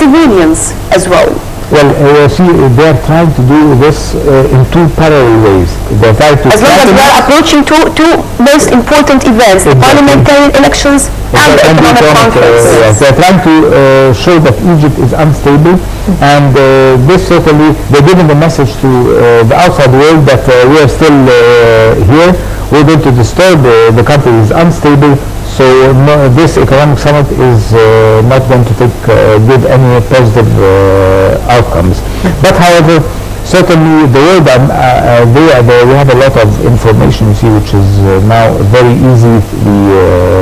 civilians as well? Well, see, they are trying to do this in two parallel ways. They're trying to... As long as we are approaching two most important events, the parliamentary elections and the economic conference. Yes, they're trying to show that Egypt is unstable, and this certainly, they're giving the message to the outside world that we are still here, we're going to disturb the country is unstable. So this economic summit is not going to give any positive outcomes. But however, certainly the world, we have a lot of information, you see, which is now very easily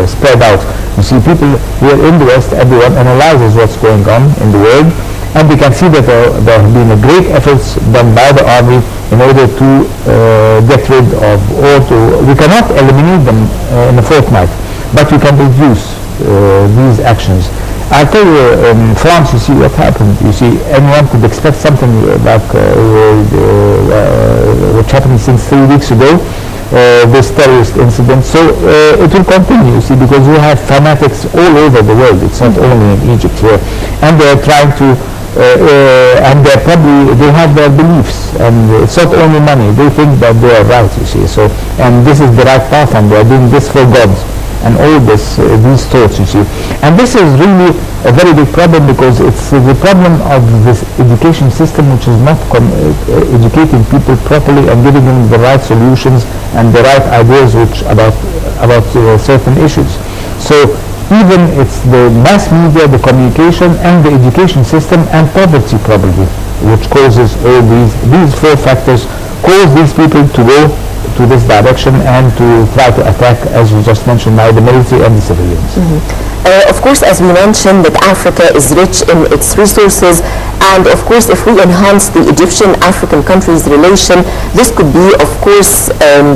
spread out. You see, people here in the West, everyone analyzes what's going on in the world, and we can see that there have been great efforts done by the army in order to get rid of, we cannot eliminate them in a fortnight, but we can reduce these actions. I'll tell you, in France, you see what happened. You see, anyone could expect something like which happened since 3 weeks ago, this terrorist incident. So it will continue, you see, because we have fanatics all over the world. It's not only in Egypt here. And they're trying to, and they have their beliefs, and it's not only money. They think that they are right, you see. So, and this is the right path, and they're doing this for God. And all this, these thoughts, you see. And this is really a very big problem, because it's the problem of this education system, which is not educating people properly and giving them the right solutions and the right ideas about certain issues. So even it's the mass media, the communication, and the education system, and poverty probably, which causes all these four factors, cause these people to go to this direction and to try to attack, as you just mentioned now, the military and the civilians. Of course, as we mentioned, that Africa is rich in its resources, and of course, if we enhance the Egyptian-African countries' relation, this could be, of course,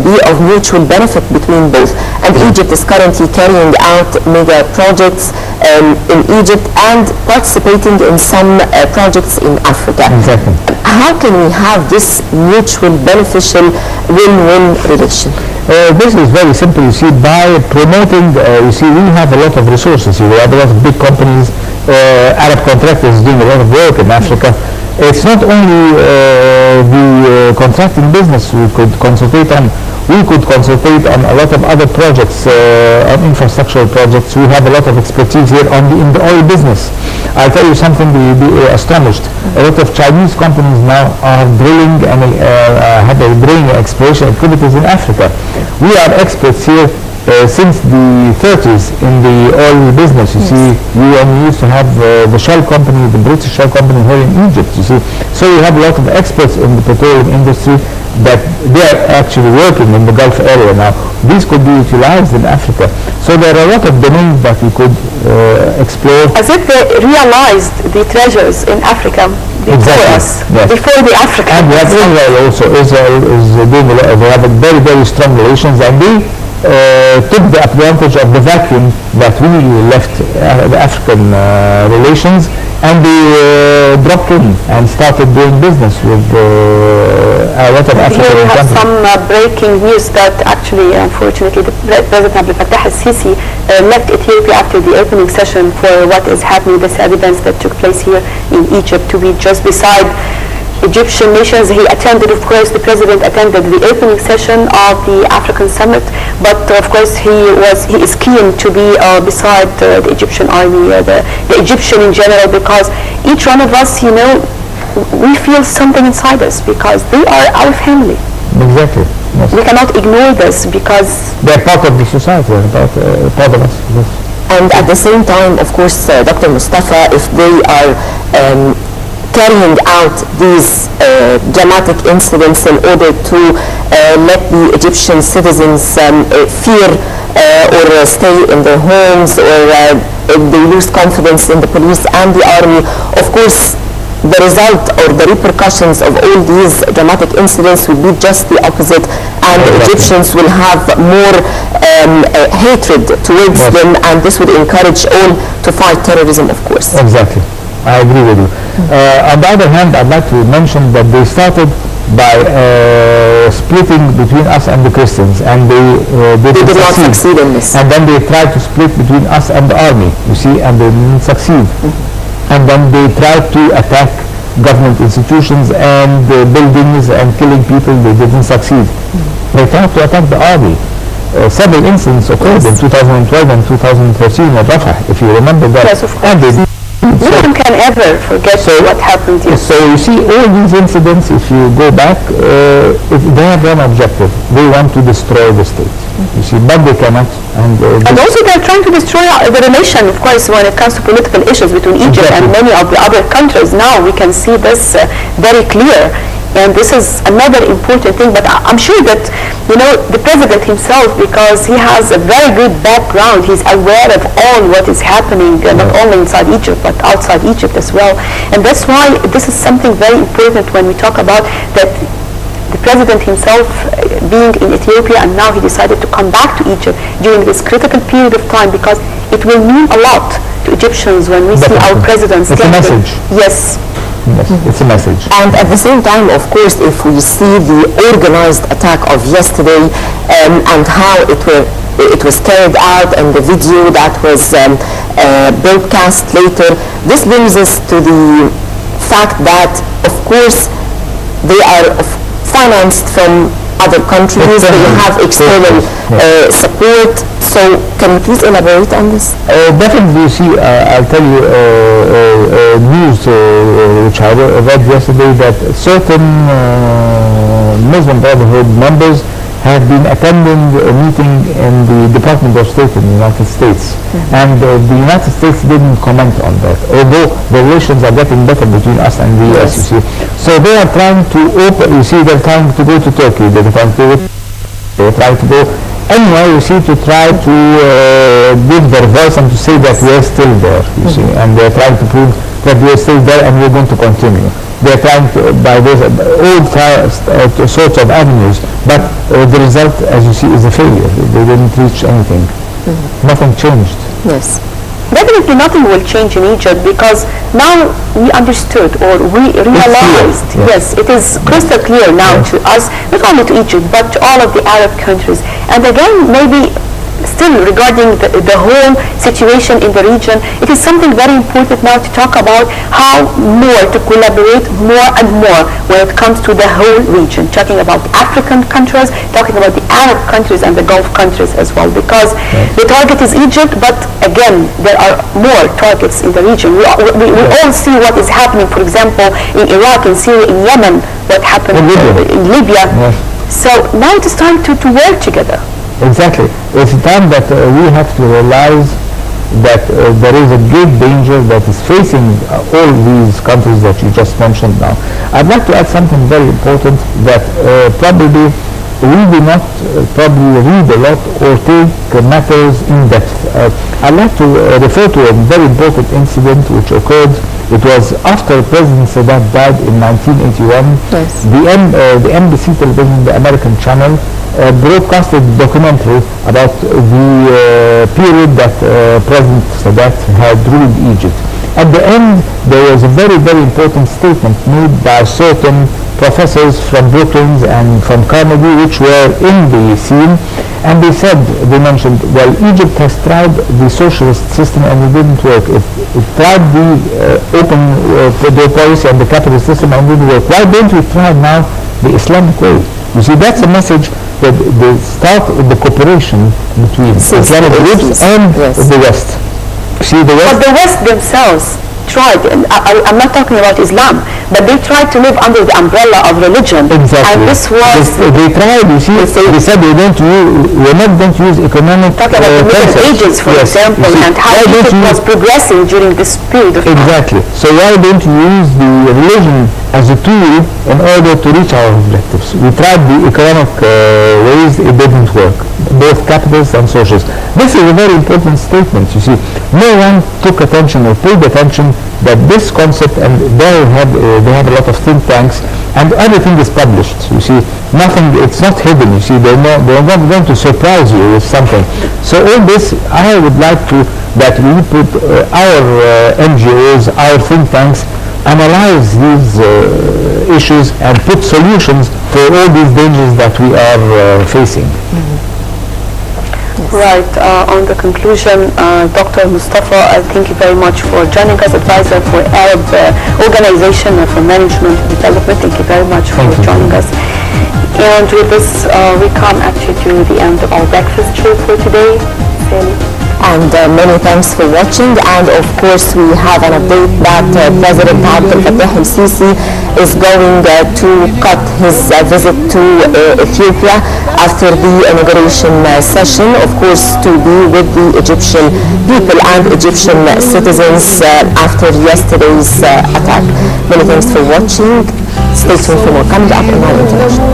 be of mutual benefit between both. And Egypt is currently carrying out mega projects in Egypt and participating in some projects in Africa. Exactly. How can we have this mutual beneficial win-win relation? This is very simple, you see, by promoting, you see, we have a lot of resources here. We have a lot of big companies, Arab contractors doing a lot of work in Africa. It's not only the contracting business we could concentrate on. We could concentrate on a lot of other projects, on infrastructural projects. We have a lot of expertise here in the oil business. I'll tell you something, you'll be astonished. A lot of Chinese companies now are drilling and have drilling exploration activities in Africa. We are experts here since the 30s in the oil business. You see, we used to have the Shell company, the British Shell company here in Egypt, you see. So we have a lot of experts in the petroleum industry that they are actually working in the Gulf area now. These could be utilized in Africa. So there are a lot of domains that we could explore. As if they realized the treasures in Africa before us, yes. Before the Africans. And we have Israel also. Israel is doing a lot. They have a very, very strong relations, and they took the advantage of the vacuum that we left the African relations, and they dropped in and started doing business with a lot of African countries. Here we have some breaking news that actually, unfortunately, the President Abdel Fattah al-Sisi left Ethiopia after the opening session for what is happening, this events that took place here in Egypt, to be just beside Egyptian nations. He attended, of course, the president attended the opening session of the African summit, but of course he is keen to be beside the Egyptian army, the Egyptian in general, because each one of us, you know, we feel something inside us because they are our family. Exactly. Yes. We cannot ignore this because they're part of the society, part of us. Yes. And at the same time, of course, Dr. Mostafa, if they are carrying out these dramatic incidents in order to let the Egyptian citizens fear or stay in their homes, or they lose confidence in the police and the army, of course, the result or the repercussions of all these dramatic incidents will be just the opposite, and the Egyptians will have more hatred towards them, and this would encourage all to fight terrorism, of course. Exactly. I agree with you. On the other hand, I'd like to mention that they started by splitting between us and the Christians, and they did not succeed in this. And then they tried to split between us and the army, you see, and they didn't succeed. and then they tried to attack government institutions and buildings and killing people. They didn't succeed. They tried to attack the army. Several incidents occurred in 2012 and 2013 at Rafah, if you remember that. Yes, of course. No one can ever forget what happened here. So you see, all these incidents, if you go back, they have one objective. They want to destroy the state. You see, but they cannot. And also they're trying to destroy the relation, of course, when it comes to political issues between Egypt and many of the other countries. Now we can see this very clear. And this is another important thing, but I'm sure that, the president himself, because he has a very good background, he's aware of all what is happening, not only inside Egypt, but outside Egypt as well. And that's why this is something very important when we talk about that the president himself being in Ethiopia, and now he decided to come back to Egypt during this critical period of time, because it will mean a lot to Egyptians when we see our president. It's a message. Yes. Yes, it's a message. And at the same time, of course, if we see the organized attack of yesterday and how it was carried out and the video that was broadcast later, this brings us to the fact that, of course, they are financed from other countries, they have external support. So can you please elaborate on this? Definitely, you see, I'll tell you news which I read yesterday, that certain Muslim Brotherhood members have been attending a meeting in the Department of State in the United States. And the United States didn't comment on that, although the relations are getting better between us and the US, you see. So they are trying to open, you see, they're trying to go to Turkey, they're trying to go anyway, you see, to try to give their voice and to say that we are still there, you see, and they're trying to prove that we are still there and we're going to continue. They're trying to, by this, all sorts of avenues, but the result, as you see, is a failure. They didn't reach anything. Nothing changed. Yes. Definitely nothing will change in Egypt, because now we understood, or we realized, yes, it is crystal clear now to us, not only to Egypt, but to all of the Arab countries. And again, maybe still regarding the whole situation in the region, it is something very important now to talk about how more to collaborate more and more when it comes to the whole region, talking about African countries, talking about the Arab countries and the Gulf countries as well, because the target is Egypt, but again, there are more targets in the region. We all see what is happening, for example, in Iraq, in Syria, in Yemen, what happened in Libya. So now it is time to work together. Exactly. It's time that we have to realize that there is a great danger that is facing all these countries that you just mentioned now. I'd like to add something very important, that probably we do not probably read a lot or take matters in depth. I'd like to refer to a very important incident which occurred. It was after President Sadat died in 1981. Yes. The NBC television, the American channel, broadcasted a documentary about the period that President Sadat had ruled Egypt. At the end, there was a very, very important statement made by certain professors from Brookings and from Carnegie, which were in the scene, and they mentioned, well, Egypt has tried the socialist system and it didn't work. It tried the open door policy and the capitalist system and it didn't work. Why don't we try now the Islamic way? You see, that's a message that they start with the cooperation between Islamic groups and the West. See, the West. But the West themselves tried, and I'm not talking about Islam, but they tried to live under the umbrella of religion. Exactly. And this was... They tried, you see, they said we're not going to use economic... Talk about the Middle Ages, for example, and how Egypt was progressing during this period of time. Exactly. So why don't you use the religion as a tool in order to reach our objectives? We tried the economic ways, it didn't work, both capitalists and socialists. This is a very important statement, you see. No one took attention or paid attention that this concept, and they have a lot of think tanks, and everything is published, you see. Nothing, it's not hidden, you see. They're not going to surprise you with something. So all this, I would like that we put our NGOs, our think tanks, analyze these issues and put solutions for all these dangers that we are facing. Right. On the conclusion, Dr. Mostafa, thank you very much for joining us, advisor for Arab Organization for Management and Development. Thank you very much for joining us. And with this, we come actually to the end of our breakfast show for today. And many thanks for watching. And of course, we have an update that President Abdel Fattah al-Sisi is going to cut his visit to Ethiopia after the inauguration session, of course, to be with the Egyptian people and Egyptian citizens after yesterday's attack. Many thanks for watching. Stay tuned for more coming up on Nile International.